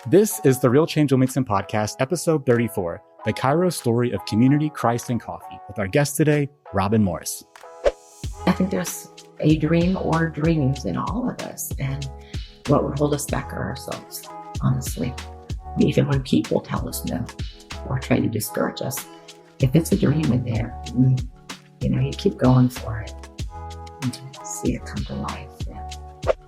This is the Real Change Wilmington podcast, episode 34, the Kairos story of community, Christ, and coffee, with our guest today, Robyn Morris. I think there's a dream or dreams in all of us, and what would hold us back are ourselves, honestly. Even when people tell us no or try to discourage us, if it's a dream in there, you keep going for it until you see it come to life.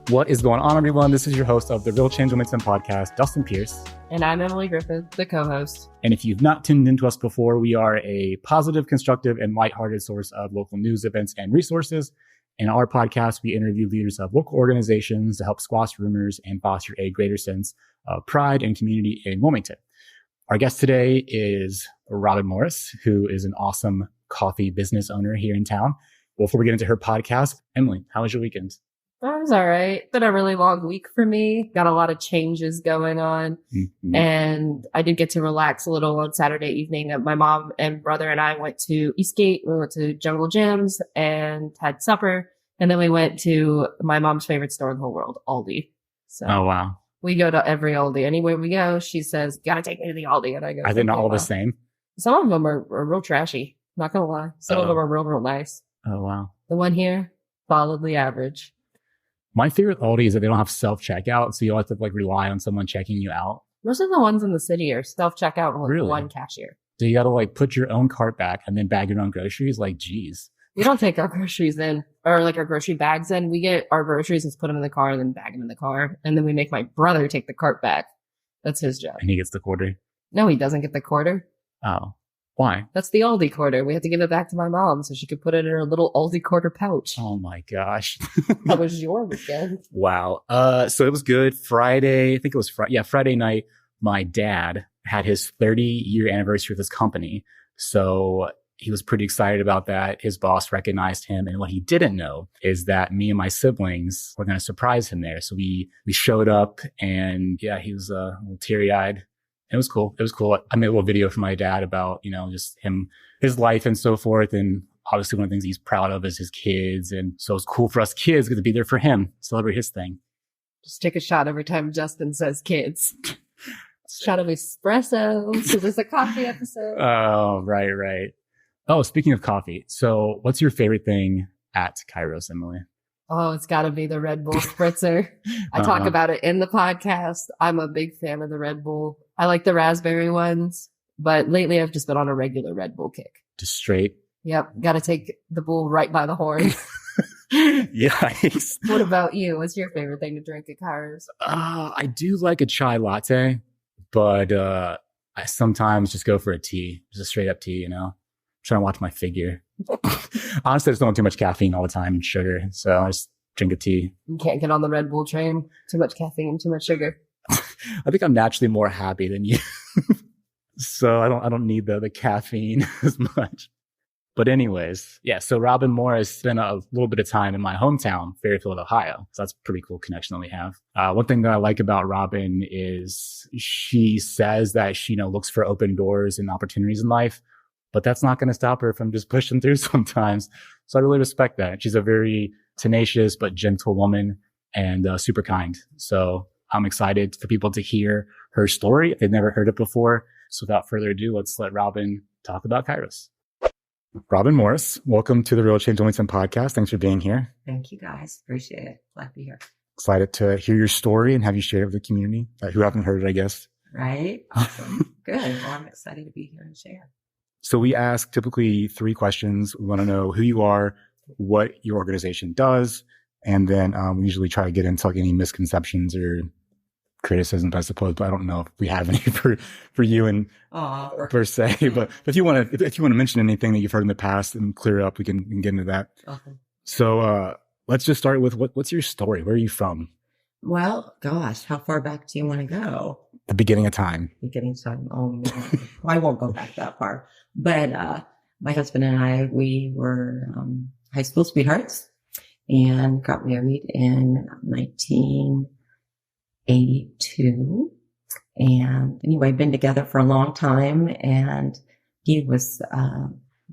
What is going on, everyone? This is your host of the Real Change Wilmington podcast, Dustin Pierce. And I'm Emily Griffith, the co-host. And if you've not tuned into us before, we are a positive, constructive, and lighthearted source of local news, events, and resources. In our podcast, we interview leaders of local organizations to help squash rumors and foster a greater sense of pride and community in Wilmington. Our guest today is Robyn Morris, who is an awesome coffee business owner here in town. Before we get into her podcast, Emily, how was your weekend? That was all right. Been a really long week for me. Got a lot of changes going on. Mm-hmm. And I did get to relax a little on Saturday evening. My mom and brother and I went to Eastgate. We went to Jungle Gyms and had supper. And then we went to my mom's favorite store in the whole world, Aldi. So oh, wow. We go to every Aldi. Anywhere we go, she says, gotta take me to the Aldi. And I go, are they not all the same? Some of them are real trashy. Not gonna lie. Some of them are real nice. Oh, wow. The one here, solidly average. My favorite Aldi is that they don't have self-checkout, so you have to rely on someone checking you out. Most of the ones in the city are self-checkout with really? One cashier. So you got to put your own cart back and then bag your own groceries? Geez. We don't take our groceries in, or our grocery bags in. We get our groceries and put them in the car and then bag them in the car. And then we make my brother take the cart back. That's his job. And he gets the quarter? No, he doesn't get the quarter. Oh. Why? That's the Aldi quarter. We have to give it back to my mom so she could put it in her little Aldi quarter pouch. Oh my gosh. How was your weekend? Wow. So it was good. Friday, I think it was Friday night, my dad had his 30-year anniversary with his company. So he was pretty excited about that. His boss recognized him. And what he didn't know is that me and my siblings were going to surprise him there. So we showed up and he was a little teary-eyed. It was cool. I made a little video for my dad about, just his life and so forth. And obviously one of the things he's proud of is his kids. And so it's cool for us kids to be there for him, celebrate his thing. Just take a shot every time Justin says kids. Shot of espresso. So this is a coffee episode. Oh, right. Oh, speaking of coffee. So what's your favorite thing at Kairos, Emily? Oh, it's got to be the Red Bull Spritzer. I talk about it in the podcast. I'm a big fan of the Red Bull. I like the raspberry ones, but lately I've just been on a regular Red Bull kick. Just straight? Yep. Got to take the bull right by the horn. Yikes. What about you? What's your favorite thing to drink at Kairos? I do like a chai latte, but I sometimes just go for a tea, just a straight up tea, trying to watch my figure. Honestly, I just don't want too much caffeine all the time and sugar, so I just drink a tea. You can't get on the Red Bull train. Too much caffeine, too much sugar. I think I'm naturally more happy than you. So I don't need the caffeine as much. But anyways, so Robyn Morris spent a little bit of time in my hometown, Fairfield, Ohio. So that's a pretty cool connection that we have. One thing that I like about Robyn is she says that she looks for open doors and opportunities in life, but that's not going to stop her from just pushing through sometimes. So I really respect that. She's a very tenacious but gentle woman and super kind. So I'm excited for people to hear her story if they've never heard it before. So without further ado, let's let Robyn talk about Kairos. Robyn Morris, welcome to the Real Change Wilmington podcast. Thanks for being here. Thank you, guys. Appreciate it. Glad to be here. Excited to hear your story and have you share it with the community who haven't heard it, I guess. Right. Awesome. Good. Well, I'm excited to be here and share. So we ask typically 3 questions. We want to know who you are, what your organization does, and then we usually try to get into any misconceptions or criticisms, I suppose. But I don't know if we have any for you and per se. But if you want to mention anything that you've heard in the past and clear it up, we can get into that. Okay. So let's just start with what's your story? Where are you from? Well, gosh, how far back do you want to go? The beginning of time. Beginning of time. Oh, man. I won't go back that far. But my husband and I, we were high school sweethearts and got married in 1982. And anyway, been together for a long time. And he was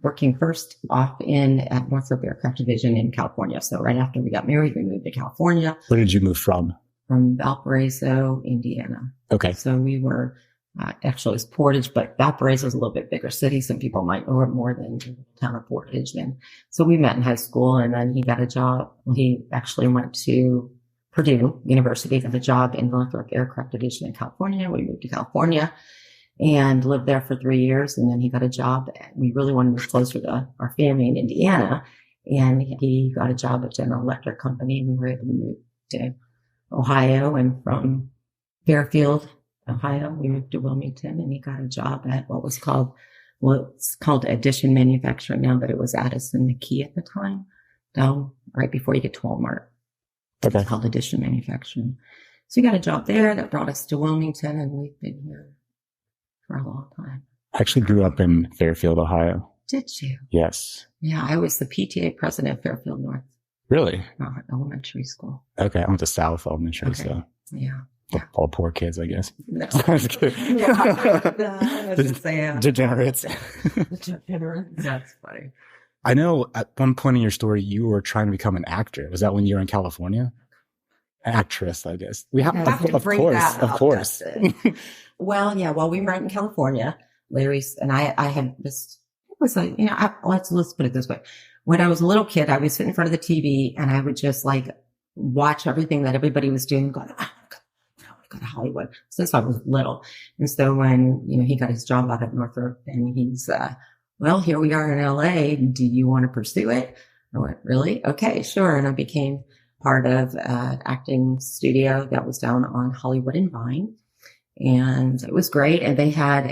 working first off at Northrop Aircraft Division in California. So right after we got married, we moved to California. Where did you move from? from Valparaiso, Indiana. Okay. So we were, actually it was Portage, but Valparaiso is a little bit bigger city. Some people might know it more than the town of Portage. And so we met in high school, and then he got a job. He actually went to Purdue University, got a job in Northrop Aircraft Division in California. We moved to California and lived there for 3 years. And then he got a job. We really wanted to move closer to our family in Indiana. And he got a job at General Electric Company. We were able to move to Ohio, and from Fairfield, Ohio, we moved to Wilmington, and he got a job at what's called Addition Manufacturing now, but it was Addison McKee at the time, down right before you get to Walmart. Okay. It's called Addition Manufacturing. So he got a job there that brought us to Wilmington, and we've been here for a long time. I actually grew up in Fairfield, Ohio. Did you? Yes. Yeah, I was the PTA president of Fairfield North Really? Elementary School. Okay. I went to South Elementary, Okay. so Yeah. all poor kids, I guess. No. I was kidding. Degenerates. That's funny. I know at one point in your story, you were trying to become an actor. Was that when you were in California? Actress, I guess. We have, of course. Well, yeah, while we were out in California, Larry's and I had this, it was like, let's put it this way. When I was a little kid, I would sit in front of the TV and I would just like watch everything that everybody was doing and go, I want to go to Hollywood since I was little. And so when, he got his job out at Northrop, and he's, well, here we are in LA. Do you want to pursue it? I went, really? Okay, sure. And I became part of an acting studio that was down on Hollywood and Vine. And it was great. And they had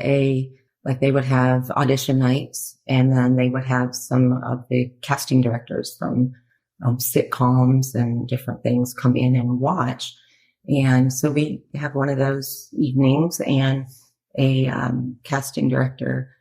they would have audition nights, and then they would have some of the casting directors from sitcoms and different things come in and watch. And so we have one of those evenings, and a casting director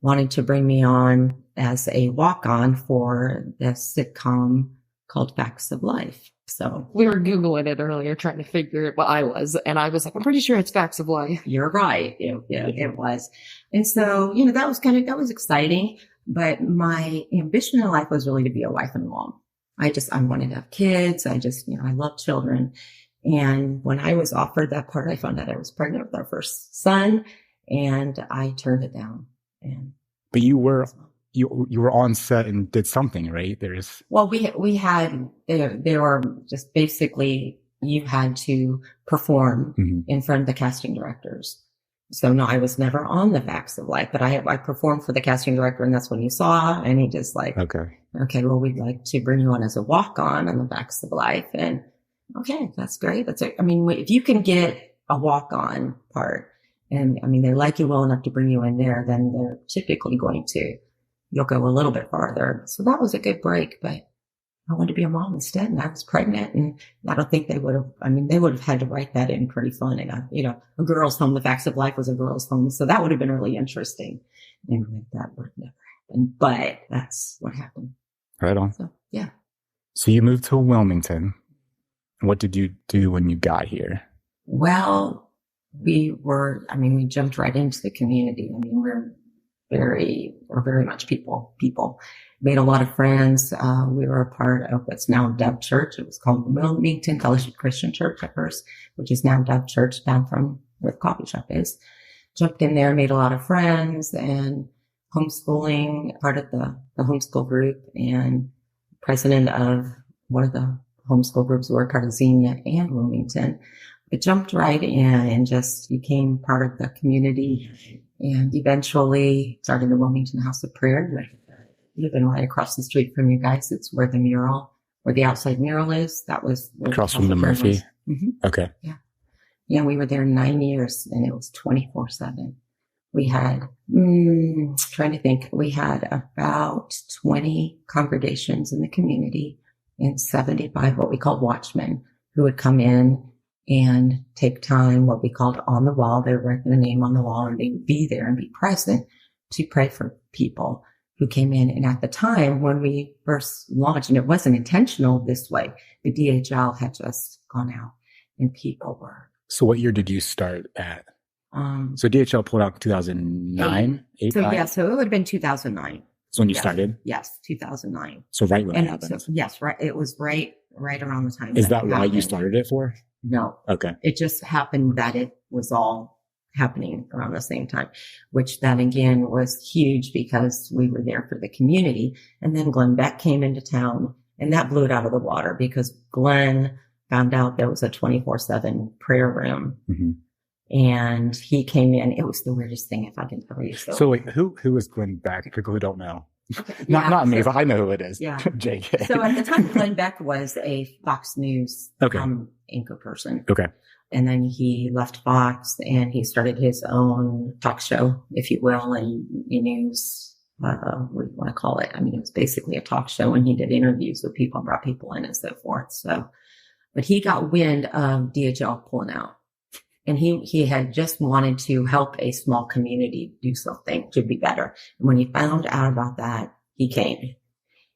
wanted to bring me on as a walk-on for the sitcom called Facts of Life. So we were Googling it earlier, trying to figure what I was. And I was like, I'm pretty sure it's Facts of Life. You're right. It was. And so, that was exciting. But my ambition in life was really to be a wife and mom. I wanted to have kids. I love children. And when I was offered that part, I found out I was pregnant with our first son, and I turned it down. But you were on set and did something, right? We had, there were just basically, you had to perform in front of the casting directors. So no, I was never on the Facts of Life, but I performed for the casting director, and that's when he saw, and he just like, okay, well, we'd like to bring you on as a walk-on the Facts of Life. And okay, that's great. If you can get a walk-on part, and they like you well enough to bring you in there, then they're typically you'll go a little bit farther. So that was a good break, but I wanted to be a mom instead, and I was pregnant, and I don't think they would have had to write that in pretty fun. And a girl's home, the Facts of Life was a girl's home. So that would have been really interesting. And that would have never happened, but that's what happened. Right on. So, yeah. So you moved to Wilmington. What did you do when you got here? Well, we jumped right into the community. We're very much people. Made a lot of friends. We were a part of what's now Dove Church. It was called Wilmington Fellowship Christian Church at first, which is now Dove Church down from where the coffee shop is. Jumped in there, made a lot of friends, and homeschooling, part of the homeschool group, and president of one of the homeschool groups who were part of Xenia and Wilmington. It jumped right in and just became part of the community, and eventually started the Wilmington House of Prayer. Living right across the street from you guys. It's where the outside mural is. That was across from the Murphy. Mm-hmm. Okay. Yeah. Yeah. We were there 9 years, and it was 24/7. We had, trying to think, we had about 20 congregations in the community and 75 what we called watchmen who would come in and take time, what we called on the wall. They would write their name on the wall, and they would be there and be present to pray for people who came in. And at the time when we first launched, and it wasn't intentional this way, the DHL had just gone out and people were. So what year did you start at? So DHL pulled out in 2009? So it would have been 2009. So when you started? Yes, 2009. So right when it happened? So, yes, right. It was right around the time. Is that why you started it for? No. Okay. It just happened that it was all happening around the same time, which then again was huge because we were there for the community. And then Glenn Beck came into town and that blew it out of the water because Glenn found out there was a 24/7 prayer room. Mm-hmm. And he came in. It was the weirdest thing, if I can tell you. So wait, who is Glenn Beck? People who don't know. Okay. Not me, but I know who it is. Yeah. JK. So at the time, Glenn Beck was a Fox News anchor person. Okay. And then he left Fox and he started his own talk show, if you will, and news, what do you want to call it? I mean, it was basically a talk show and he did interviews with people and brought people in and so forth. So, but he got wind of DHL pulling out. And he had just wanted to help a small community do something to be better. And when he found out about that, he came.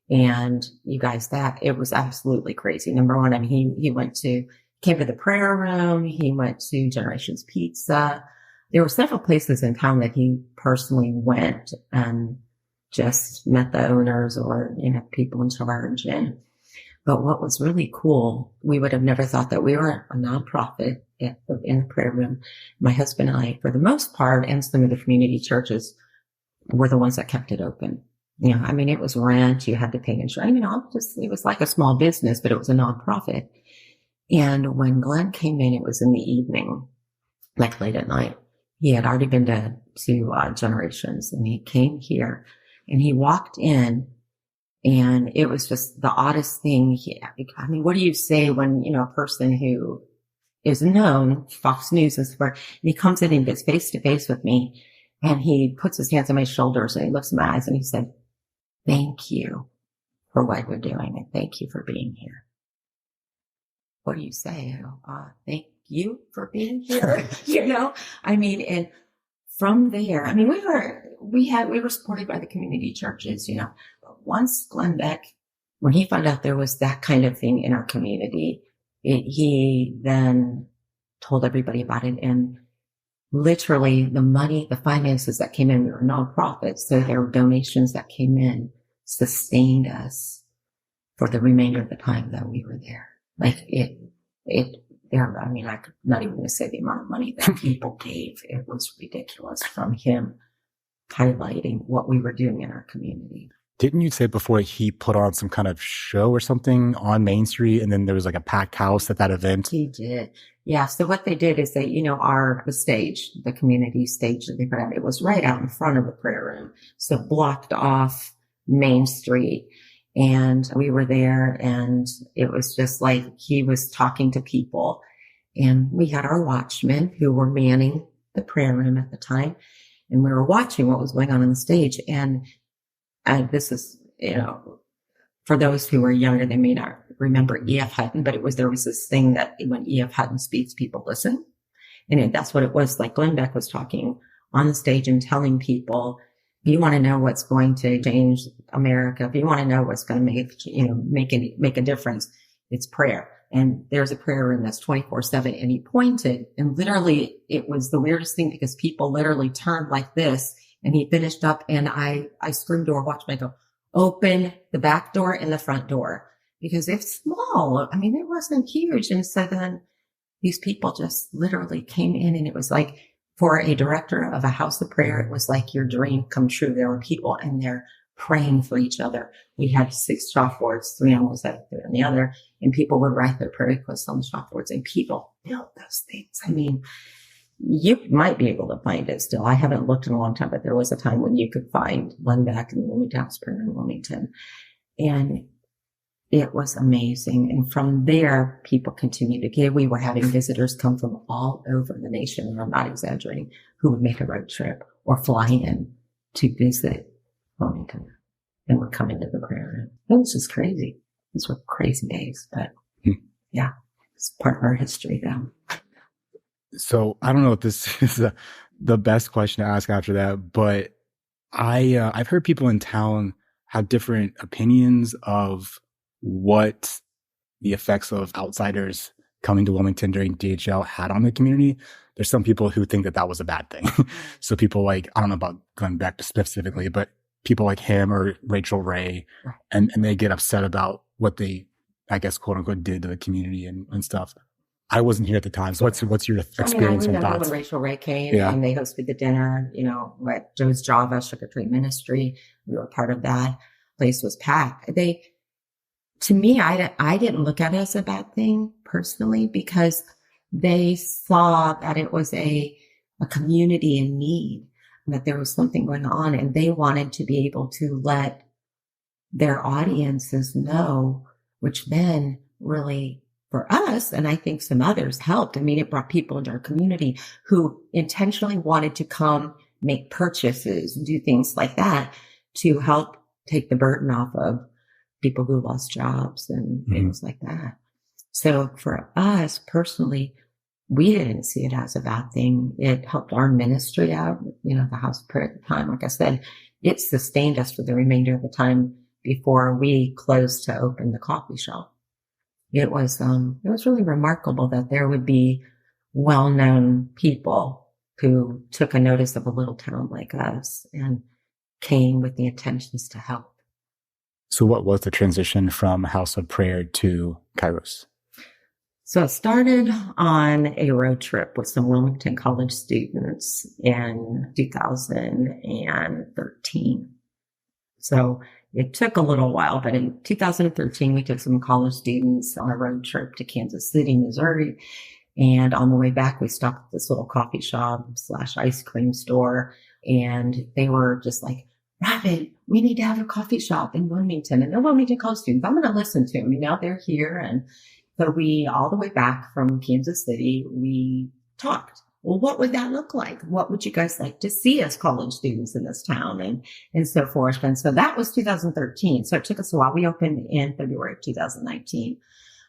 And you guys, it was absolutely crazy. Number one, I mean, he came to the prayer room. He went to Generations Pizza. There were several places in town that he personally went and just met the owners or, people in charge. But what was really cool, we would have never thought that we were a nonprofit in the prayer room. My husband and I, for the most part, and some of the community churches were the ones that kept it open. I mean, it was rent. You had to pay insurance. It was like a small business, but it was a nonprofit. And when Glenn came in, it was in the evening, like late at night. He had already been to Generations and he came here and he walked in. And it was just the oddest thing. I mean, what do you say when, a person who is known, Fox News is where, and he comes in and gets face to face with me and he puts his hands on my shoulders and he looks in my eyes and he said, "Thank you for what you're doing and thank you for being here." What do you say? Thank you for being here. I mean, and from there, I mean, we were supported by the community churches, but once Glenn Beck, when he found out there was that kind of thing in our community, he then told everybody about it. And literally the money, the finances that came in, we were nonprofits. So there were donations that came in, sustained us for the remainder of the time that we were there. Like I mean, I'm not even going to say the amount of money that people gave. It was ridiculous from him highlighting what we were doing in our community. Didn't you say before he put on some kind of show or something on Main Street and then there was like a packed house at that event? He did. Yeah. So what they did is they, the stage, the community stage that they put out, it was right out in front of the prayer room. So blocked off Main Street. And we were there and it was just like he was talking to people and we had our watchmen who were manning the prayer room at the time. And we were watching what was going on the stage. And this is, for those who are younger, they may not remember E.F. Hutton, but there was this thing that when E.F. Hutton speaks, people listen. And that's what it was like. Glenn Beck was talking on the stage and telling people, if you want to know what's going to change America, if you want to know what's going to make a difference, it's prayer. And there's a prayer room that's 24/7. And he pointed and literally it was the weirdest thing because people literally turned like this and he finished up and I screamed to our watchman, go, "Open the back door and the front door," because it's small. I mean, it wasn't huge. And so then these people just literally came in and it was like, for a director of a house of prayer, it was like your dream come true. There were people and they're praying for each other. We had 6 chalkboards, 3 on one side and the other, and people would write their prayer requests on the chalkboards and people built those things. I mean, you might be able to find it still. I haven't looked in a long time, but there was a time when you could find one back in the Wilmington House Prayer in Wilmington. And it was amazing. And from there, people continued to give. We were having visitors come from all over the nation, and I'm not exaggerating, who would make a road trip or fly in to visit Wilmington and would come into the prayer room. It was just crazy. These were crazy days, but yeah, it's part of our history now. So I don't know if this is the best question to ask after that, but I've heard people in town have different opinions of what the effects of outsiders coming to Wilmington during DHL had on the community. There's some people who think that was a bad thing. So people like, I don't know about Glenn Beck specifically, but people like him or Rachel Ray, and they get upset about what they, I guess, quote unquote, did to the community and stuff. I wasn't here at the time. So what's your experience I and remember thoughts? when Rachel Ray came and they hosted the dinner, at Joe's Java Sugar Tree Ministry. We were part of that. Place was packed. To me, I didn't look at it as a bad thing personally, because they saw that it was a community in need, that there was something going on, and they wanted to be able to let their audiences know, which then really for us, and I think some others helped. I mean, it brought people into our community who intentionally wanted to come make purchases and do things like that to help take the burden off of people who lost jobs and things like that. So for us personally, we didn't see it as a bad thing. It helped our ministry out, the house of prayer at the time. Like I said, it sustained us for the remainder of the time before we closed to open the coffee shop. It was really remarkable that there would be well-known people who took a notice of a little town like us and came with the intentions to help. So what was the transition from House of Prayer to Kairos? So it started on a road trip with some Wilmington College students in 2013. So it took a little while, but in 2013, we took some college students on a road trip to Kansas City, Missouri. And on the way back, we stopped at this little coffee shop / ice cream store. And they were just like, Robyn, we need to have a coffee shop in Wilmington. And they're Wilmington college students. I'm going to listen to them. They're here. And so we, all the way back from Kansas City, we talked. Well, what would that look like? What would you guys like to see as college students in this town and so forth? And so that was 2013. So it took us a while. We opened in February of 2019.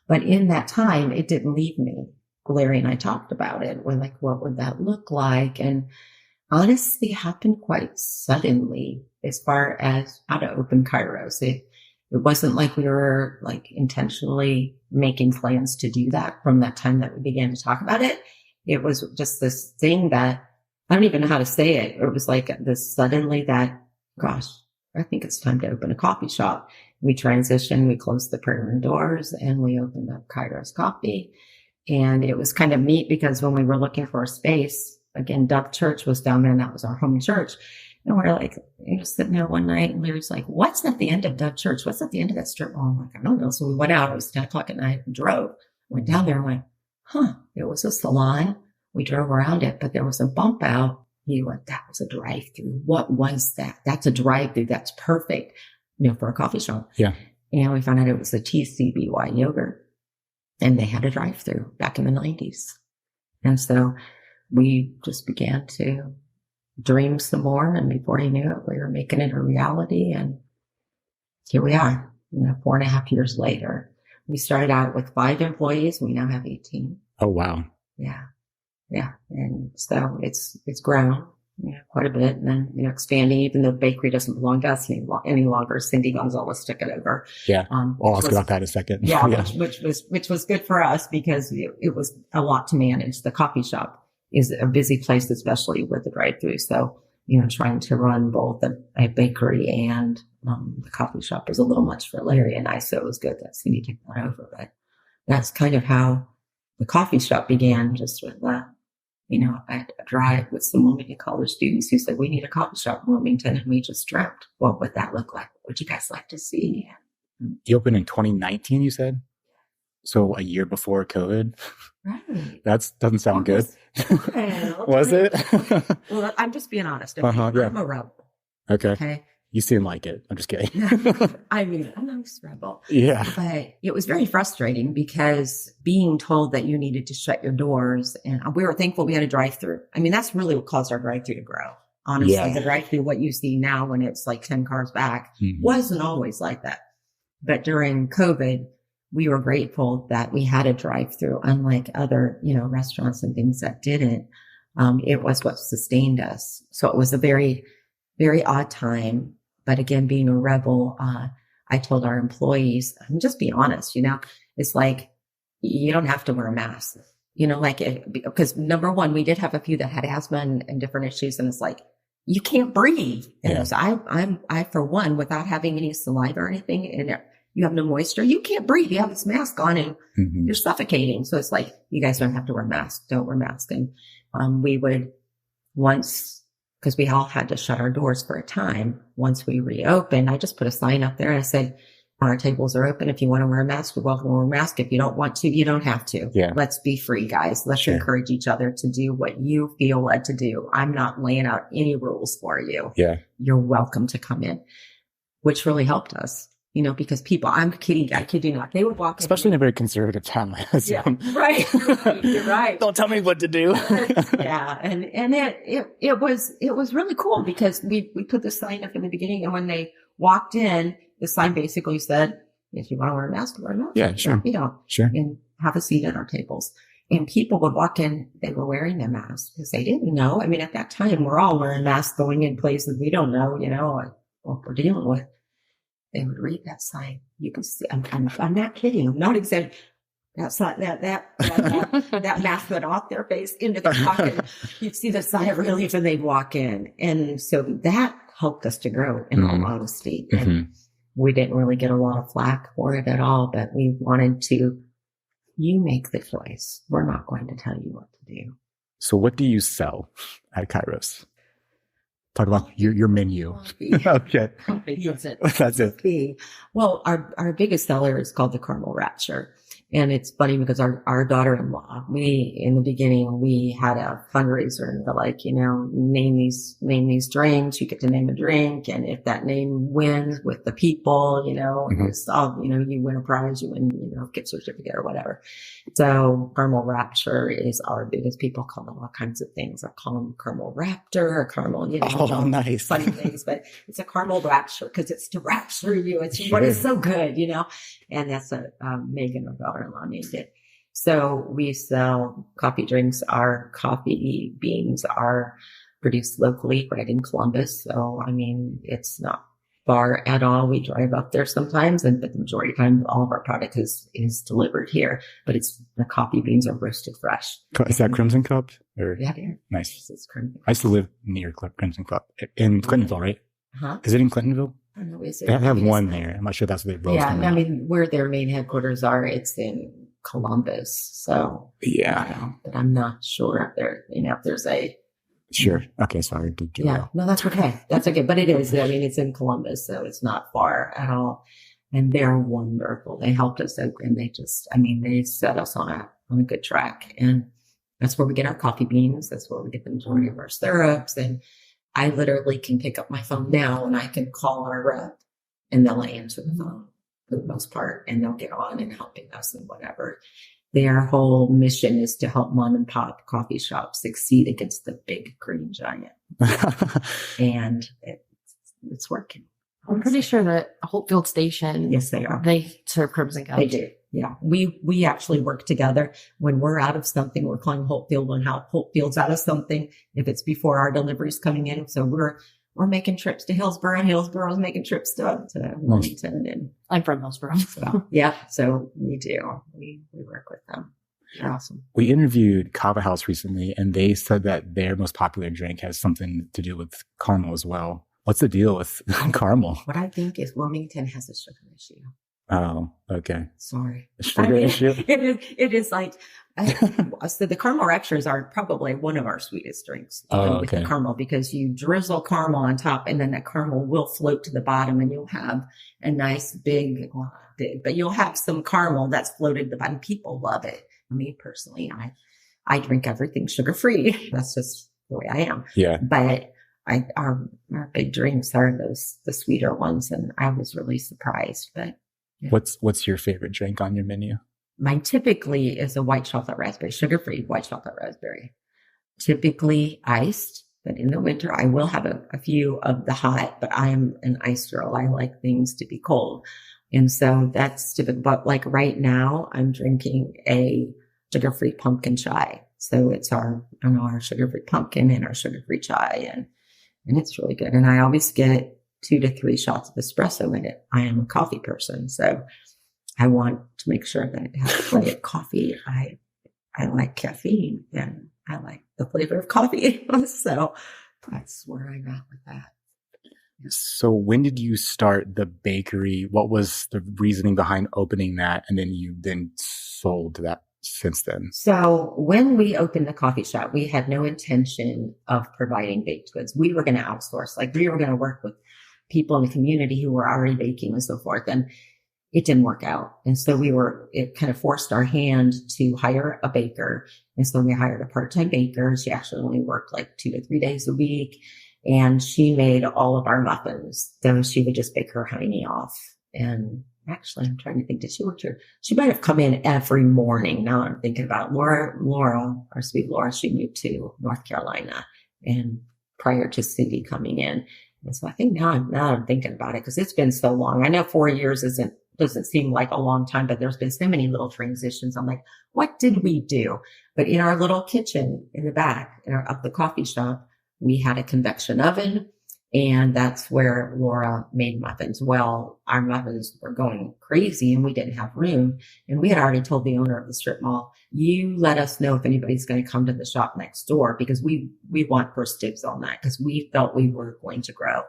But in that time, it didn't leave me. Larry and I talked about it. We're like, what would that look like? And honestly, it happened quite suddenly as far as how to open Kairos. It wasn't like we were like intentionally making plans to do that from that time that we began to talk about it. It was just this thing that I don't even know how to say it. It was like this suddenly that, gosh, I think it's time to open a coffee shop. We transitioned, we closed the prayer room doors, and we opened up Kairos Coffee. And it was kind of neat because when we were looking for a space, again, Dove Church was down there and that was our home church. And we're like, sitting there one night and Larry's like, what's at the end of Dove Church? What's at the end of that strip mall? I'm like, I don't know. So we went out. It was 10 o'clock at night and drove. Went down there and went, it was a salon. We drove around it, but there was a bump out. He went, that was a drive-through. What was that? That's a drive-through. That's perfect, for a coffee shop. Yeah. And we found out it was a TCBY yogurt. And they had a drive-through back in the 90s. And so we just began to dream some more. And before he knew it, we were making it a reality. And here we are, 4.5 years later. We started out with 5 employees. We now have 18. Oh, wow. Yeah. Yeah. And so it's grown quite a bit, and then, expanding, even though the bakery doesn't belong to us any longer. Cindy Gonzalez took it over. Yeah. I'll ask about that in a second. Yeah. Which was good for us because it was a lot to manage. The coffee shop is a busy place, especially with the drive-through. So, trying to run both a bakery and the coffee shop was a little much for Larry and I. So it was good that Cindy took that over. But that's kind of how the coffee shop began, just with that. I had a drive with some Wilmington college students who said, we need a coffee shop in Wilmington. And we just dreamt, what would that look like? What would you guys like to see? You opened in 2019, you said? So a year before COVID? Right. That doesn't sound good. Well, Was it? Well, I'm just being honest. Yeah. I'm a rebel. Okay. You seem like it. I'm just kidding. I'm a nice rebel. Yeah. But it was very frustrating because being told that you needed to shut your doors, and we were thankful we had a drive-through. I mean, that's really what caused our drive-through to grow. Honestly, the drive-through, what you see now when it's like 10 cars back, wasn't always like that. But during COVID, we were grateful that we had a drive-through, unlike other, restaurants and things that didn't. It was what sustained us. So it was a very, very odd time. But again, being a rebel, I told our employees, just be honest, it's like, you don't have to wear a mask, because number one, we did have a few that had asthma and different issues. And it's like, you can't breathe. So I, for one, without having any saliva or anything, and you have no moisture. You can't breathe. You have this mask on and you're suffocating. So it's like, you guys don't have to wear masks. Don't wear masks. And we would once, because we all had to shut our doors for a time. Once we reopened, I just put a sign up there and I said, our tables are open. If you want to wear a mask, you're welcome to wear a mask. If you don't want to, you don't have to. Yeah. Let's be free, guys. Let's encourage each other to do what you feel led to do. I'm not laying out any rules for you. Yeah. You're welcome to come in, which really helped us, because people, I kid you not, they would walk especially in a very conservative town like this. Yeah, right. You're right. Don't tell me what to do. Yeah. And it was really cool because we put the sign up in the beginning, and when they walked in, the sign basically said, if you want to wear a mask, wear a mask. Yeah, sure. If you don't, and have a seat at our tables. And people would walk in, they were wearing their masks because they didn't know. I mean, at that time, we're all wearing masks going in places we don't know, what we're dealing with. They would read that sign. You can see, I'm not kidding. I'm not exaggerating. That's not that mask went off their face into the pocket. You'd see the sigh of relief and they'd walk in. And so that helped us to grow, in all honesty. And we didn't really get a lot of flack for it at all, but we wanted to, you make the choice. We're not going to tell you what to do. So what do you sell at Kairos? Talk about your menu. Okay. That's it. Well, our biggest seller is called the Caramel Rapture. And it's funny because our daughter-in-law, in the beginning, we had a fundraiser and we're like, name these drinks. You get to name a drink. And if that name wins with the people, it's all, you win a prize, you win, gift certificate or whatever. So Caramel Rapture is our biggest. People call them all kinds of things. I call them Caramel Raptor or Caramel, nice. Funny things, but it's a Caramel Rapture because it's to rapture you. It's what is so good, and that's Megan, our daughter-in-law, named it. So we sell coffee drinks. Our coffee beans are produced locally right in Columbus. So, it's not far at all. We drive up there sometimes, but the majority of the time, all of our product is delivered here. But the coffee beans are roasted fresh. Is that Crimson Cup? Yeah. Nice. It's Crimson. I used to live near Crimson Cup in Clintonville, right? Huh? Is it in Clintonville? I don't know. They have one there. I'm not sure that's where they roast them. Yeah, where their main headquarters are, it's in Columbus. So yeah, but I'm not sure if there's a. Sure. Okay. Sorry. No, that's okay. That's okay. But it is. It's in Columbus, so it's not far at all. And they're wonderful. They helped us out, and they set us on a good track. And that's where we get our coffee beans. That's where we get the majority of our syrups. And I literally can pick up my phone now and I can call our rep and they'll answer the phone for the most part, and they'll get on and helping us and whatever. Their whole mission is to help mom and pop coffee shops succeed against the big green giant. And it's working. I'm pretty sure that Holtfield Station. Yes, they are. They serve Crimson Cup. They do. Yeah. We actually work together. When we're out of something, we're calling Holtfield. When Holtfield's out of something, if it's before our delivery's coming in. So we're making trips to Hillsborough. Hillsborough's making trips to Wilmington. And I'm from Hillsborough. So, yeah. So we do. We work with them. They're awesome. We interviewed Kava House recently, and they said that their most popular drink has something to do with caramel as well. What's the deal with caramel? What I think is Wilmington has a sugar issue. Oh, okay. Sorry. Sugar issue? It is like, so the caramel raptures are probably one of our sweetest drinks with the caramel, because you drizzle caramel on top and then that caramel will float to the bottom and you'll have a nice but you'll have some caramel that's floated to the bottom. People love it. Me personally, I drink everything sugar-free. That's just the way I am. Yeah. But our big drinks are the sweeter ones, and I was really surprised. But yeah. What's your favorite drink on your menu? Mine typically is a white chocolate raspberry, sugar-free white chocolate raspberry. Typically iced, but in the winter I will have a few of the hot, but I am an ice girl. I like things to be cold. And so that's typical. But like right now I'm drinking a sugar-free pumpkin chai. So it's our sugar-free pumpkin and our sugar-free chai, and it's really good. And I always get 2 to 3 shots of espresso in it. I am a coffee person, so I want to make sure that it has plenty of coffee. I like caffeine and I like the flavor of coffee. So that's where I'm at with that. So when did you start the bakery? What was the reasoning behind opening that? And then you then sold that since then? So when we opened the coffee shop, we had no intention of providing baked goods. We were going to outsource, like we were going to work with people in the community who were already baking and so forth. And it didn't work out. And so it kind of forced our hand to hire a baker. And so we hired a part-time baker. She actually only worked like 2 to 3 days a week. And she made all of our muffins. Then she would just bake her honey off. And actually, I'm trying to think, did she work here? She might have come in every morning. Now I'm thinking about it. Laura, our sweet Laura, she moved to North Carolina and prior to Cindy coming in. And so I think now I'm thinking about it because it's been so long. I know 4 years doesn't seem like a long time, but there's been so many little transitions. I'm like, what did we do? But in our little kitchen in the back of the coffee shop, we had a convection oven, and that's where Laura made muffins. Well, our muffins were going crazy and we didn't have room. And we had already told the owner of the strip mall, you let us know if anybody's going to come to the shop next door because we want first dibs on that because we felt we were going to grow.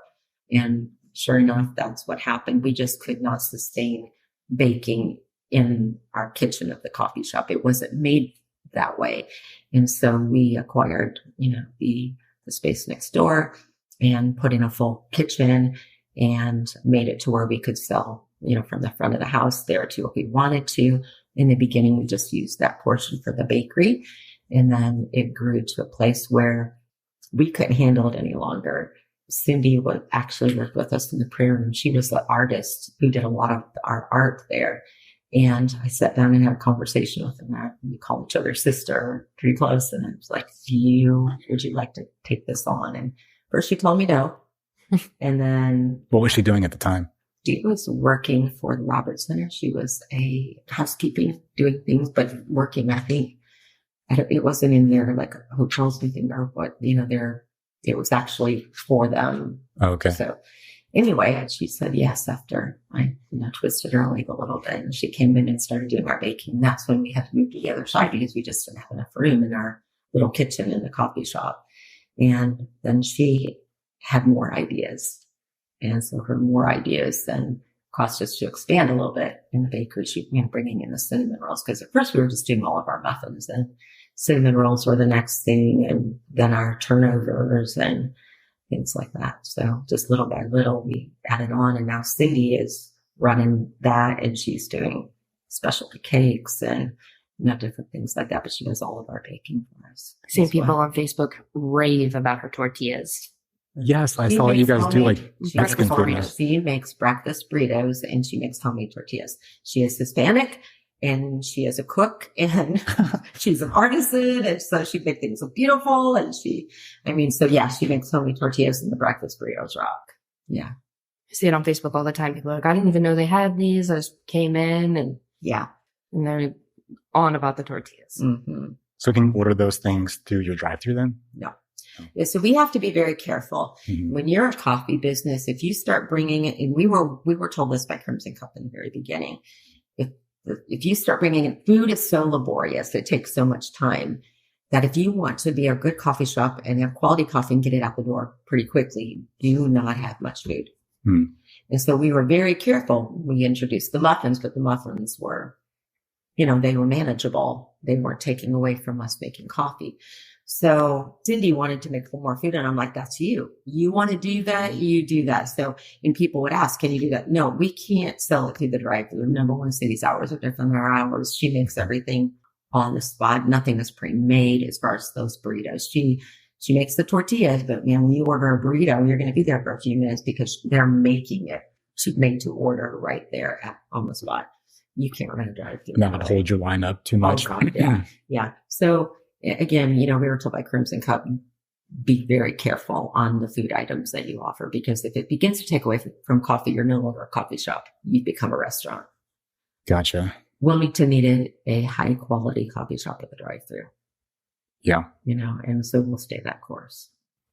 And sure enough, that's what happened. We just could not sustain baking in our kitchen of the coffee shop. It wasn't made that way. And so we acquired, the space next door and put in a full kitchen and made it to where we could sell, from the front of the house there too if we wanted to. In the beginning, we just used that portion for the bakery. And then it grew to a place where we couldn't handle it any longer. Cindy would actually work with us in the prayer room. She was the artist who did a lot of our art there. And I sat down and had a conversation with her. We call each other sister, pretty close. And I was like, would you like to take this on? And first she told me no. And then. What was she doing at the time? She was working for the Roberts Center. She was a housekeeping, doing things, but working, I think. It wasn't in their like hotels, anything or what, it was actually for them. Oh, okay. So anyway, she said yes after I twisted her leg a little bit. And she came in and started doing our baking. That's when we had to move to the other side because we just didn't have enough room in our little kitchen in the coffee shop. And then she had more ideas. And so her more ideas then caused us to expand a little bit in the bakery. She began bringing in the cinnamon rolls because at first we were just doing all of our muffins and cinnamon rolls were the next thing. And then our turnovers and things like that. So just little by little, we added on. And now Cindy is running that and she's doing specialty cakes and different things like that. But she does all of our baking for us. Seeing people on Facebook rave about her tortillas. Yes, I saw you guys do like Mexican food. She makes breakfast burritos and she makes homemade tortillas. She is Hispanic and she is a cook and she's an artisan. And so she makes things look beautiful. And she makes homemade tortillas and the breakfast burritos rock. Yeah. I see it on Facebook all the time. People are like, I didn't even know they had these. I just came in and they're on about the tortillas. Mm-hmm. So can you order those things through your drive-thru then? No. Yeah, so we have to be very careful. Mm-hmm. When you're a coffee business, if you start bringing it, and we were told this by Crimson Cup in the very beginning, if you start bringing in food is so laborious, it takes so much time that if you want to be a good coffee shop and have quality coffee and get it out the door pretty quickly, do not have much food. Mm. And so we were very careful. We introduced the muffins, but the muffins were, they were manageable. They weren't taking away from us making coffee. So Cindy wanted to make a little more food. And I'm like, that's you. You want to do that? You do that. So, and people would ask, can you do that? No, we can't sell it through the drive-thru. Number one, Cindy's hours are different than our hours. She makes everything on the spot. Nothing is pre-made as far as those burritos. She makes the tortillas, but when you order a burrito, you're going to be there for a few minutes because they're making it. She's made to order right there on the spot. You can't run a drive-thru. Not hold your line up too much. Oh, God, yeah. Yeah. So, again, we were told by Crimson Cup, be very careful on the food items that you offer, because if it begins to take away from coffee, you're no longer a coffee shop. You become a restaurant. Gotcha. Wilmington needed a high quality coffee shop at the drive-thru. Yeah. And so we'll stay that course.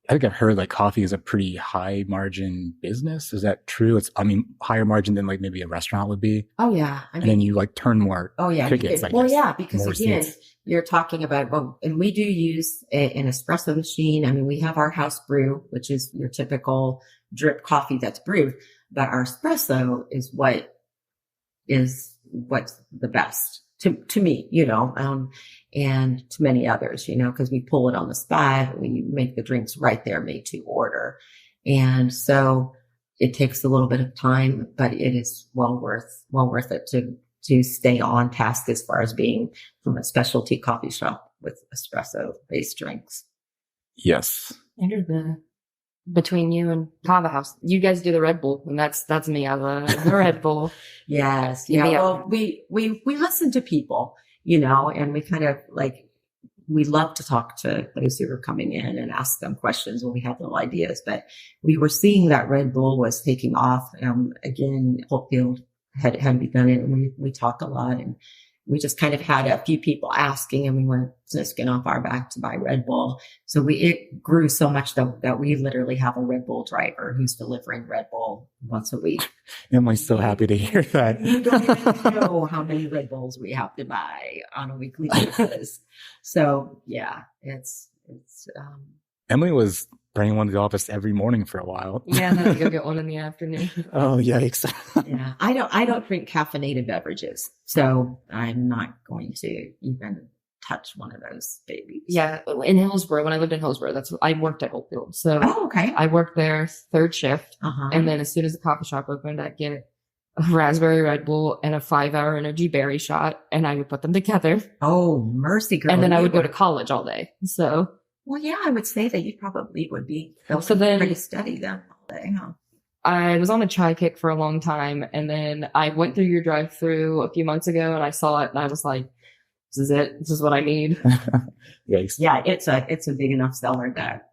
I think I've heard like coffee is a pretty high margin business. Is that true? It's, I mean, higher margin than like maybe a restaurant would be. Oh yeah. And then you like turn more tickets. Well, yeah, because again, you're talking about, well, and we do use an espresso machine. I mean, we have our house brew, which is your typical drip coffee that's brewed, but our espresso is what's the best to me, and to many others, because we pull it on the spot. We make the drinks right there, made to order. And so it takes a little bit of time, but it is well worth it to stay on task as far as being from a specialty coffee shop with espresso based drinks. Yes. Between you and Kava House, you guys do the Red Bull, and that's me. I love the Red Bull. Yes. Yeah. Well, we listen to people, and we kind of we love to talk to those who are coming in and ask them questions when we have little ideas. But we were seeing that Red Bull was taking off. Again, Hopefield had begun it, and we talked a lot, and we just kind of had a few people asking, and we went to skin off our back to buy Red Bull. So it grew so much that we literally have a Red Bull driver who's delivering Red Bull once a week. Emily's so happy to hear that. You don't even know how many Red Bulls we have to buy on a weekly basis. So yeah, it's Emily was bringing one to the office every morning for a while. Yeah, then I go get one in the afternoon. Oh, yikes. Yeah, I don't drink caffeinated beverages, so I'm not going to even touch one of those babies. Yeah, in Hillsborough, when I lived in Hillsborough, I worked at Hopefield. So okay. I worked there third shift, and then as soon as the coffee shop opened, I'd get a raspberry Red Bull and a 5-hour energy berry shot, and I would put them together. Oh, mercy, girl! And then I would go to college all day. So. Well, yeah, I would say that you probably would be pretty steady then all day, huh? I was on a chai kick for a long time, and then I went through your drive-through a few months ago, and I saw it, and I was like, "This is it. This is what I need." Yikes. Yeah, it's a big enough seller that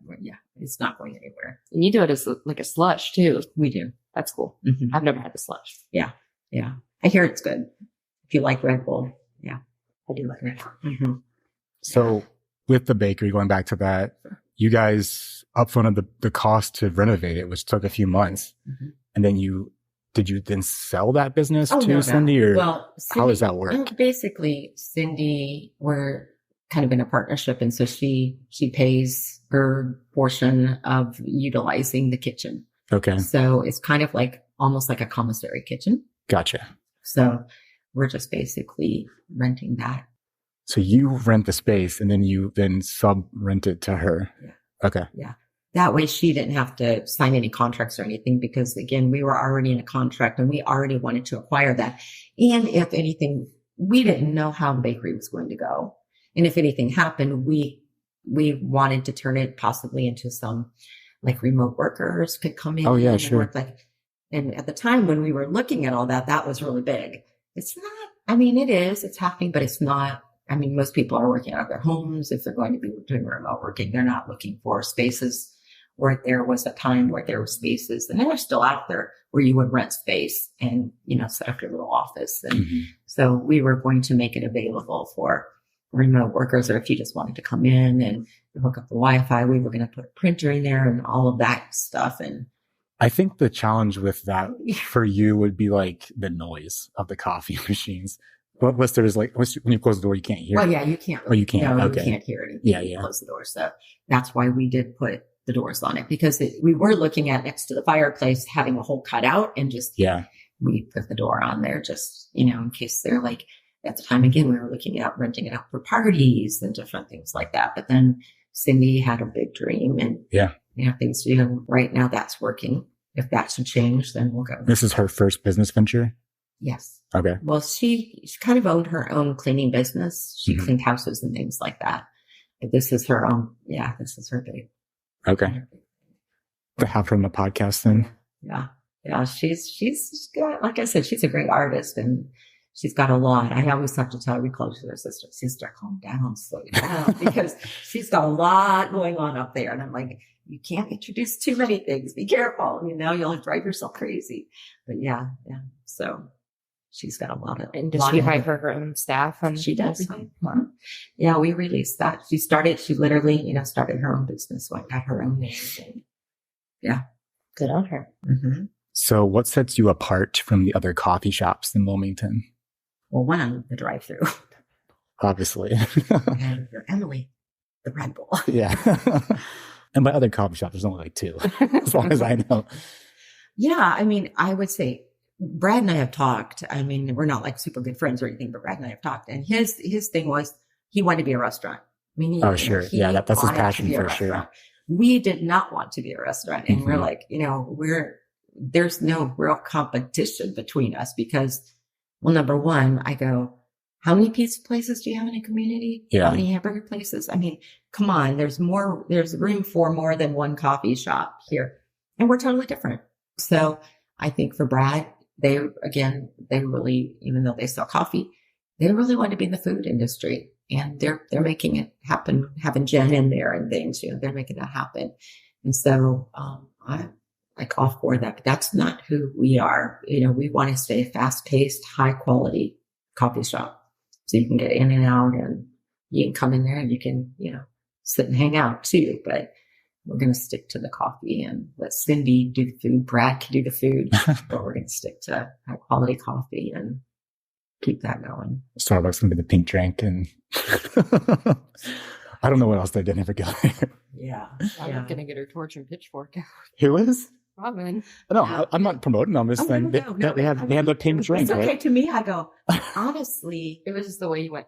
it's not going anywhere. And you do it as like a slush too. We do. That's cool. Mm-hmm. I've never had a slush. Yeah. I hear it's good. If you like Red Bull, yeah, I do like Red Bull. Mm-hmm. So. With the bakery, going back to that, you guys upfronted the cost to renovate it, which took a few months. Mm-hmm. And then did you then sell that business to Cindy? Or Cindy, how does that work? Well, basically, Cindy, we're kind of in a partnership. And so she pays her portion of utilizing the kitchen. Okay. So it's kind of almost like a commissary kitchen. Gotcha. So we're just basically renting that. So you rent the space and then you sub-rent it to her. Yeah. Okay. Yeah. That way she didn't have to sign any contracts or anything because again, we were already in a contract and we already wanted to acquire that. And if anything, we didn't know how the bakery was going to go. And if anything happened, we wanted to turn it possibly into some remote workers could come in. Oh yeah, and sure. Work and at the time when we were looking at all that was really big. It's not, it's happening, but it's not. Most people are working out of their homes. If they're going to be doing remote working, they're not looking for spaces where there was a time where there were spaces and they're still out there where you would rent space and, set up your little office. And so we were going to make it available for remote workers, or if you just wanted to come in and hook up the Wi-Fi, we were going to put a printer in there and all of that stuff. And I think the challenge with that for you would be the noise of the coffee machines. Unless there's when you close the door, you can't hear. Well, yeah, you can't. Oh, you can't. No, okay. You can't hear anything. Yeah. You close the door. So that's why we did put the doors on it because we were looking at next to the fireplace having a hole cut out and just we put the door on there just in case they're at the time again we were looking at renting it out for parties and different things like that. But then Cindy had a big dream and things to do. Right now that's working. If that should change, then we'll go. This is her first business venture. Yes. Okay. Well, she kind of owned her own cleaning business. She cleaned houses and things like that. But this is her own. Yeah, this is her big. Okay. To have her on the podcast then. Yeah. Yeah. She's got, like I said, she's a great artist and she's got a lot. I always have to tell her, we close to her sister, calm down, slow down, because she's got a lot going on up there. And I'm like, you can't introduce too many things. Be careful. You'll drive yourself crazy. But yeah. So she's got a lot of. And does she hire her own staff? She does. Yeah, we released that. She literally, started her own business, got her own name. And, yeah. Good on her. Mm-hmm. So what sets you apart from the other coffee shops in Wilmington? Well, one, the drive-through. Obviously. And you're Emily, the Red Bull. Yeah. And by other coffee shops, there's only like 2, as far as I know. Yeah. I mean, I would say Brad and I have talked. I mean, we're not like super good friends or anything, but Brad and I have talked. And his thing was he wanted to be a restaurant. I mean, sure. Yeah, that's his passion for sure. We did not want to be a restaurant. And we're like, there's no real competition between us because, well, number one, I go, how many pizza places do you have in a community? Yeah. How many hamburger places? I mean, come on, there's room for more than one coffee shop here. And we're totally different. So I think for Brad, they really, even though they sell coffee, they really want to be in the food industry. And they're making it happen, having Jen in there and things, they're making that happen. And so, I'm like all for that, but that's not who we are. We want to stay a fast-paced, high-quality coffee shop. So you can get in and out and you can come in there and you can, sit and hang out too. But we're going to stick to the coffee and let Cindy do the food. Brad can do the food, but we're going to stick to high-quality coffee and keep that going. Starbucks can be the pink drink and I don't know what else they did. Never got there. Yeah. I'm going to get her torch and pitchfork out. Who is? Robyn. No, I'm not promoting them. I'm just saying they have the pink drink. It's okay right? to me. I go, honestly. It was just the way you went.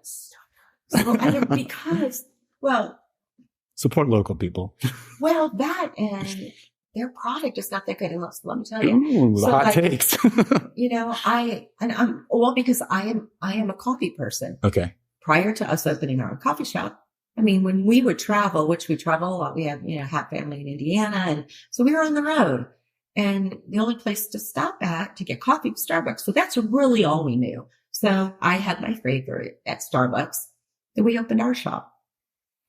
Support local people. Well, that and their product is not that good. And let me tell you. Ooh, so hot takes. Because I am a coffee person. Okay. Prior to us opening our own coffee shop, I mean, when we would travel, which we travel a lot, we have, half family in Indiana. And so we were on the road and the only place to stop at to get coffee was Starbucks. So that's really all we knew. So I had my favorite at Starbucks. Then we opened our shop.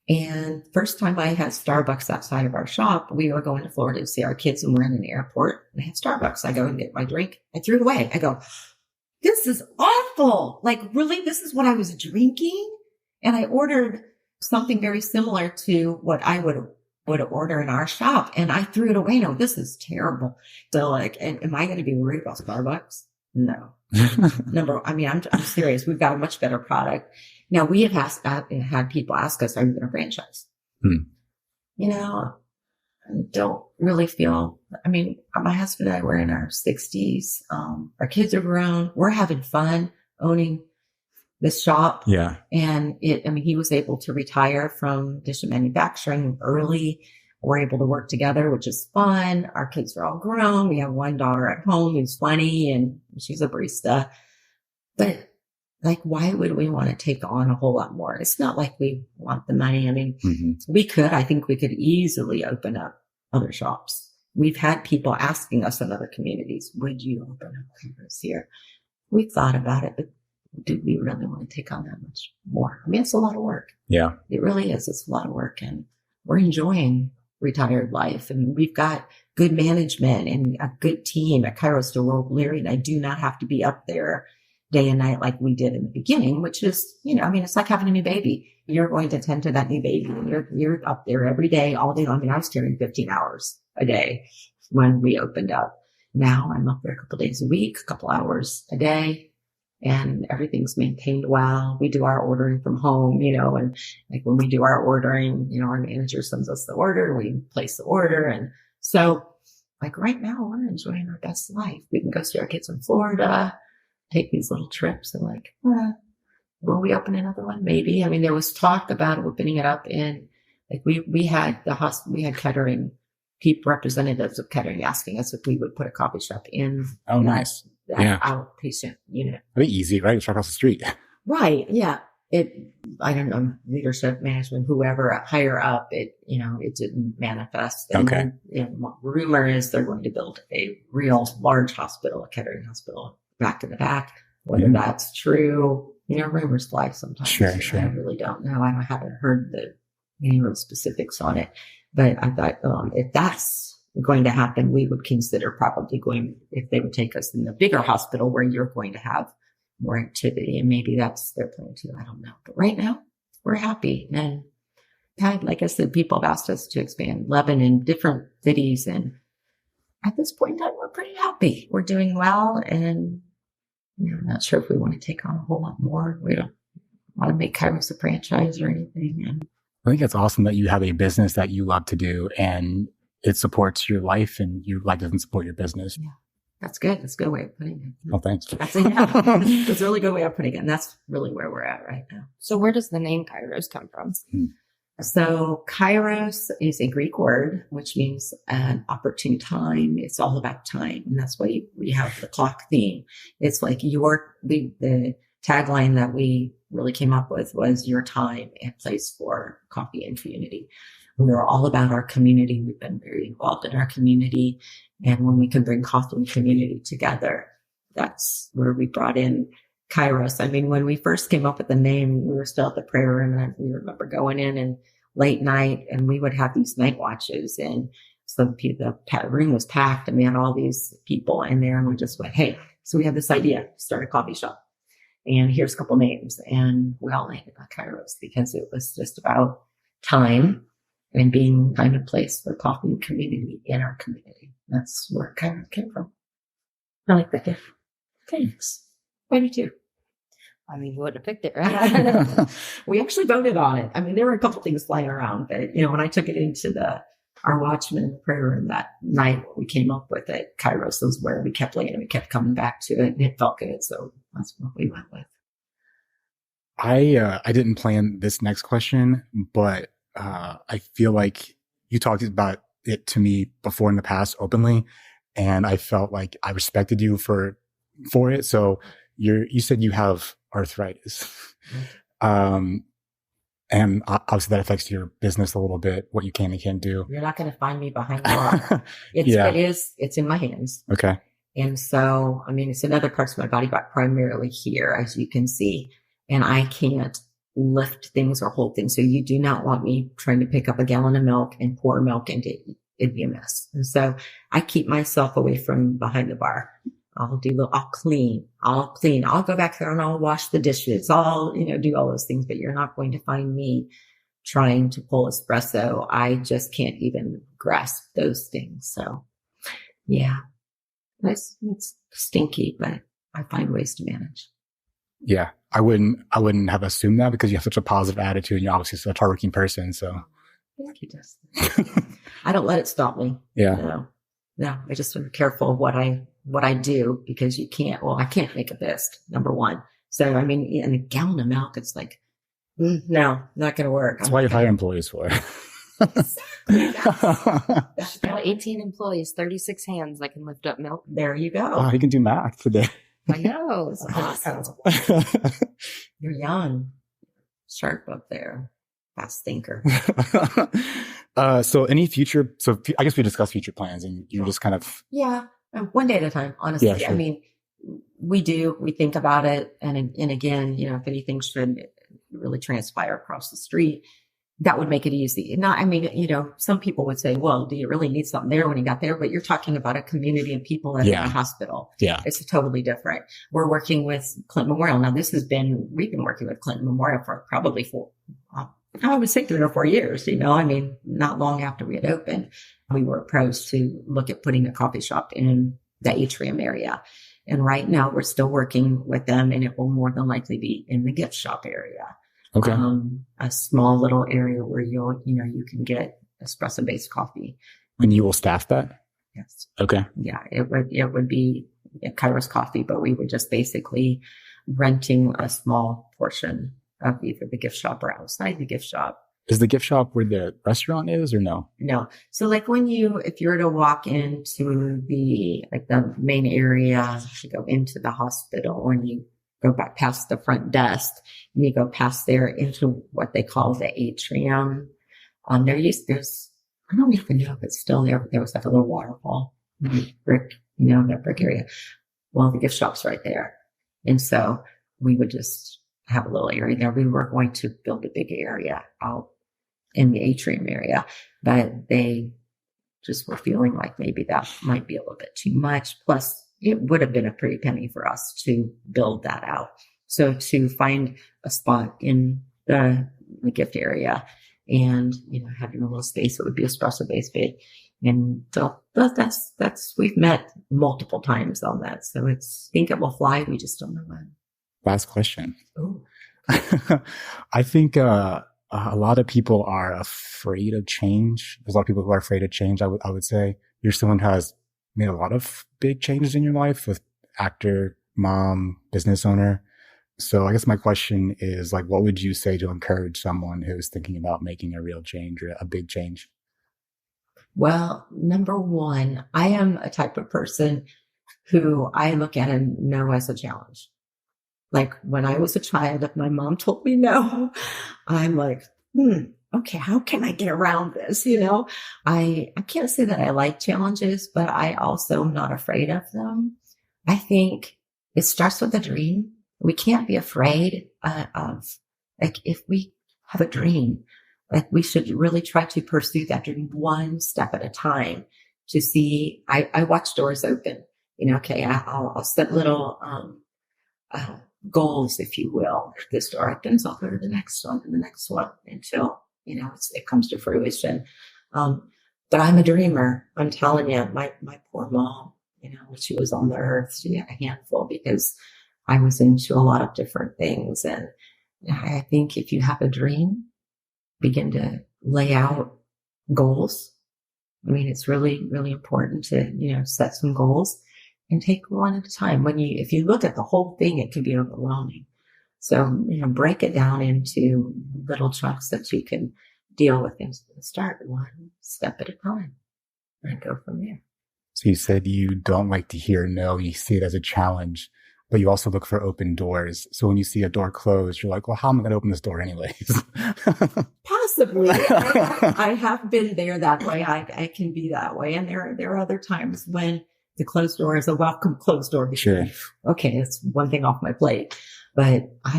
And first time I had Starbucks outside of our shop, we were going to Florida to see our kids and we're in an airport and I had Starbucks. I go and get my drink. I threw it away. I go, this is awful. Like, really? This is what I was drinking? And I ordered something very similar to what I would order in our shop. And I threw it away. No, this is terrible. So am I going to be worried about Starbucks? No. I'm serious. We've got a much better product. Now we have had people ask us, are you going to franchise? I don't really feel, my husband and I were in our 60s. Our kids are grown. We're having fun owning this shop. Yeah. And he was able to retire from dish manufacturing early. We're able to work together, which is fun. Our kids are all grown. We have one daughter at home who's 20 and she's a barista. But why would we want to take on a whole lot more? It's not like we want the money. I think we could easily open up other shops. We've had people asking us in other communities, would you open up Kairos here? We've thought about it, but do we really want to take on that much more? It's a lot of work. Yeah. It really is. It's a lot of work and we're enjoying retired life and we've got good management and a good team at Kairos to where Larry and I do not have to be up there day and night like we did in the beginning, which is, it's like having a new baby. You're going to tend to that new baby and you're up there every day, all day long. I was carrying 15 hours a day when we opened up. Now I'm up there a couple days a week, a couple hours a day. And everything's maintained well. We do our ordering from home, and when we do our ordering, our manager sends us the order, we place the order. And so right now we're enjoying our best life. We can go see our kids in Florida, take these little trips and will we open another one? Maybe. There was talk about opening it up in, we had Kettering, representatives of Kettering asking us if we would put a coffee shop in. Oh, nice. Outpatient unit. That'd be easy, right? It's right across the street. Right. Yeah. I don't know, leadership, management, whoever higher up, it didn't manifest. And okay. Rumor is they're going to build a real large hospital, a Kettering hospital back to the back. Whether that's true, rumors fly sometimes. Sure. I really don't know. I haven't heard any real specifics on it, but I thought, if that's going to happen, we would consider probably going, if they would take us in the bigger hospital where you're going to have more activity. And maybe that's their plan too. I don't know. But right now, we're happy. And like I said, people have asked us to expand Lebanon in different cities. And at this point in time, we're pretty happy. We're doing well. And I'm not sure if we want to take on a whole lot more. We don't want to make Kairos a franchise or anything. And I think it's awesome that you have a business that you love to do and it supports your life and your life doesn't support your business. Yeah, that's good. That's a good way of putting it. Oh, thanks. That's a really good way of putting it. And that's really where we're at right now. So where does the name Kairos come from? So Kairos is a Greek word, which means an opportune time. It's all about time. And that's why we have the clock theme. It's like the tagline that we really came up with was your time and place for coffee and community. We're all about our community. We've been very involved in our community. And when we can bring coffee and community together, that's where we brought in Kairos. I mean, when we first came up with the name, we were still at the prayer room, and we remember going in and late night, and we would have these night watches, and so the room was packed, and we had all these people in there, and we just went, hey, so we have this idea, start a coffee shop, and here's a couple names, and we all landed on Kairos because it was just about time and being time and place for coffee and community in our community. That's where Kairos came from. I like that gift. Thanks. Why do you? I mean, you wouldn't have picked it, right? We actually voted on it. I mean, there were a couple things flying around, but when I took it into our Watchman prayer room that night, we came up with it. Kairos was where we kept laying, and we kept coming back to it, and it felt good. So that's what we went with. I didn't plan this next question, but I feel like you talked about it to me before in the past openly, and I felt like I respected you for it. So you said you have arthritis. And obviously that affects your business a little bit, what you can and can't do. You're not going to find me behind the bar. It's in my hands. Okay. And so, I mean, it's in other parts of my body, but primarily here, as you can see, and I can't lift things or hold things. So you do not want me trying to pick up a gallon of milk and pour milk into it. It'd be a mess. And so I keep myself away from behind the bar. I'll clean. I'll go back there and I'll wash the dishes. I'll, do all those things, but you're not going to find me trying to pull espresso. I just can't even grasp those things. So yeah, it's stinky, but I find ways to manage. Yeah. I wouldn't have assumed that because you have such a positive attitude and you're obviously such a hardworking person. So thank you, Justin. I don't let it stop me. Yeah. No, I just am careful of what I do because I can't make a fist, number one. So, I mean, in a gallon of milk, it's like, no, not going to work. That's why you hire employees for. Exactly. That's 18 employees, 36 hands that can lift up milk. There you go. Oh, you can do math today. I know. It's awesome. You're young. Sharp up there. Fast thinker. So I guess we discussed future plans and you just kind of. Yeah. One day at a time, honestly. Yeah, sure. I mean, we think about it. And again, if anything should really transpire across the street, that would make it easy. Some people would say, well, do you really need something there when you got there? But you're talking about a community of people that are in a hospital. Yeah. It's totally different. We're working with Clinton Memorial. Now, we've been working with Clinton Memorial for probably 3 or 4 years, not long after we had opened. We were approached to look at putting a coffee shop in the atrium area. And right now we're still working with them, and it will more than likely be in the gift shop area. Okay. A small little area where you can get espresso-based coffee. And you will staff that? Yes. Okay. Yeah, it would be Kairos Coffee, but we would just basically renting a small portion of either the gift shop or outside the gift shop. Is the gift shop where the restaurant is or no? No. So like if you were to walk into the main area, you go into the hospital and you go back past the front desk and you go past there into what they call the atrium. I don't even know if it's still there, but there was like a little waterfall, brick, that brick area. Well, the gift shop's right there. And so we would just have a little area there. We were going to build a big area out in the atrium area, but they just were feeling like maybe that might be a little bit too much. Plus, it would have been a pretty penny for us to build that out. So to find a spot in the gift area and, having a little space that would be espresso based big. And so that's, we've met multiple times on that. So I think it will fly. We just don't know when. Last question. Ooh. I think, a lot of people are afraid of change. There's a lot of people who are afraid of change. I would say you're someone who has made a lot of big changes in your life with actor, mom, business owner. So I guess my question is what would you say to encourage someone who's thinking about making a real change or a big change? Well, number one, I am a type of person who I look at and know as a challenge. Like when I was a child, if my mom told me no, I'm like, okay, how can I get around this? I can't say that I like challenges, but I also am not afraid of them. I think it starts with a dream. We can't be afraid of, if we have a dream, we should really try to pursue that dream one step at a time to see. I watch doors open, okay, I'll set little, goals, if you will. This door opens, I'll go to the next one and the next one until, it comes to fruition. But I'm a dreamer. I'm telling you, my poor mom, when she was on the earth, she had a handful because I was into a lot of different things. And I think if you have a dream, begin to lay out goals. I mean, it's really, really important to, set some goals and take one at a time. If you look at the whole thing, it can be overwhelming. So, break it down into little chunks that you can deal with and start one step at a time and go from there. So you said you don't like to hear no, you see it as a challenge, but you also look for open doors. So when you see a door closed, you're like, well, how am I going to open this door anyways? Possibly. I have been there that way. I can be that way. And there are other times when the closed door is a welcome closed door. Because, sure. Okay, it's one thing off my plate. But I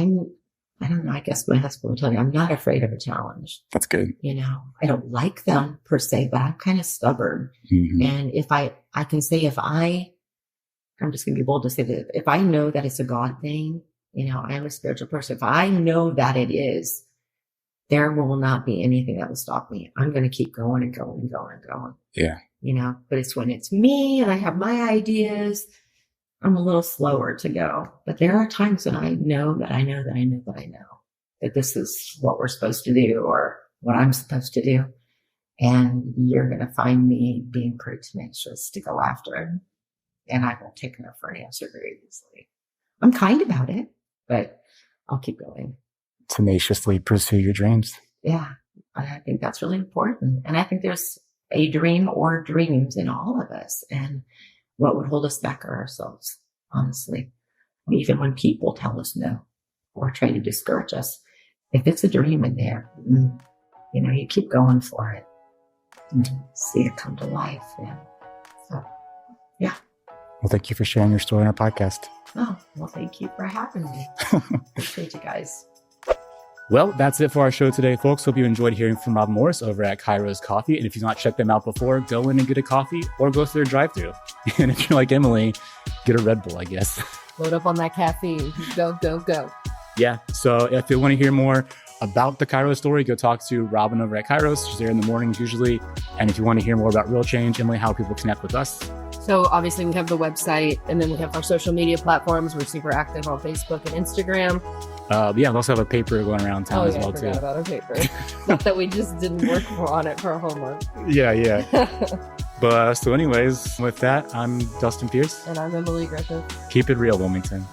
don't know, I guess my husband will tell you, I'm not afraid of a challenge. That's good. I don't like them per se, but I'm kind of stubborn. Mm-hmm. And if I can say, I'm just going to be bold to say that if I know that it's a God thing, I am a spiritual person. If I know that it is, there will not be anything that will stop me. I'm going to keep going and going and going and going. Yeah. But it's when it's me and I have my ideas, I'm a little slower to go. But there are times when I know that this is what we're supposed to do or what I'm supposed to do. And you're going to find me being pretty tenacious to go after it. And I won't take no for an answer very easily. I'm kind about it, but I'll keep going. Tenaciously pursue your dreams. Yeah. I think that's really important. And I think there's a dream or dreams in all of us. And what would hold us back are ourselves, honestly. Even when people tell us no or try to discourage us, if it's a dream in there, you keep going for it and see it come to life. And so, yeah. Well, thank you for sharing your story on our podcast. Oh, well, thank you for having me. Appreciate you guys. Well, that's it for our show today, folks. Hope you enjoyed hearing from Robyn Morris over at Kairos Coffee. And if you've not checked them out before, go in and get a coffee or go through their drive-thru. And if you're like Emily, get a Red Bull, I guess. Load up on that caffeine. Go, go, go. Yeah. So if you want to hear more about the Kairos story, go talk to Robyn over at Kairos. She's there in the mornings usually. And if you want to hear more about Real Change, Emily, how people connect with us. So obviously we have the website and then we have our social media platforms. We're super active on Facebook and Instagram. We also have a paper going around town as well, too. I forgot about our paper. Not that we just didn't work on it for a whole month. Yeah. But so anyways, with that, I'm Dustin Pierce. And I'm Emily Griffith. Keep it real, Wilmington.